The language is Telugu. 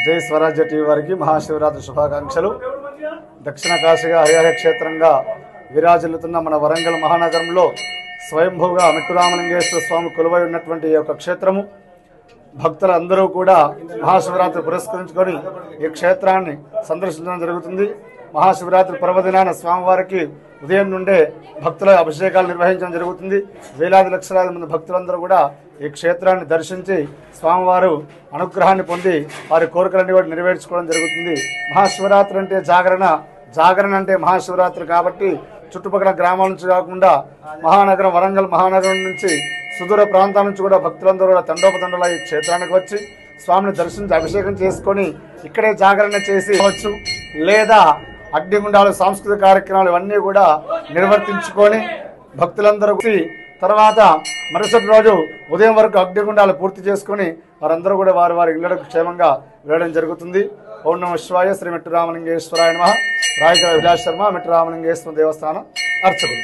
జై స్వరాజ్య టీవీ వారికి మహాశివరాత్రి శుభాకాంక్షలు. దక్షిణ కాశీగా హరిహర క్షేత్రంగా విరాజిల్లుతున్న మన వరంగల్ మహానగరంలో స్వయంభూగా మెట్టురామలింగేశ్వర స్వామి కొలువై ఉన్నటువంటి ఈ యొక్క క్షేత్రము భక్తులందరూ కూడా మహాశివరాత్రి పురస్కరించుకొని ఈ క్షేత్రాన్ని సందర్శించడం జరుగుతుంది. మహాశివరాత్రి పర్వదినాన స్వామివారికి ఉదయం నుండే భక్తుల అభిషేకాలు నిర్వహించడం జరుగుతుంది. వేలాది లక్షలాది మంది భక్తులందరూ కూడా ఈ క్షేత్రాన్ని దర్శించి స్వామివారు అనుగ్రహాన్ని పొంది వారి కోరికలన్నీ కూడా నెరవేర్చుకోవడం జరుగుతుంది. మహాశివరాత్రి అంటే జాగరణ అంటే మహాశివరాత్రి కాబట్టి చుట్టుపక్కల గ్రామాల నుంచి కాకుండా మహానగరం వరంగల్ మహానగరం నుంచి సుదూర ప్రాంతాల నుంచి కూడా భక్తులందరూ కూడా తండోపతండలా ఈ క్షేత్రానికి వచ్చి స్వామిని దర్శించి అభిషేకం చేసుకొని ఇక్కడే జాగరణ చేసి వచ్చు, లేదా అగ్నిగుండాలు సాంస్కృతిక కార్యక్రమాలు ఇవన్నీ కూడా నిర్వర్తించుకొని భక్తులందరూ తర్వాత మరుసటి రోజు ఉదయం వరకు అగ్నిగుండాలు పూర్తి చేసుకుని వారందరూ కూడా వారి వారి ఇళ్లకు క్షేమంగా వెళ్ళడం జరుగుతుంది. ఓం నమః శివాయ. శ్రీ మెట్టురామలింగేశ్వరాయ నమః. రాయకర విలాస్ శర్మ, మెట్టురామలింగేశ్వర దేవస్థానం అర్చకులు.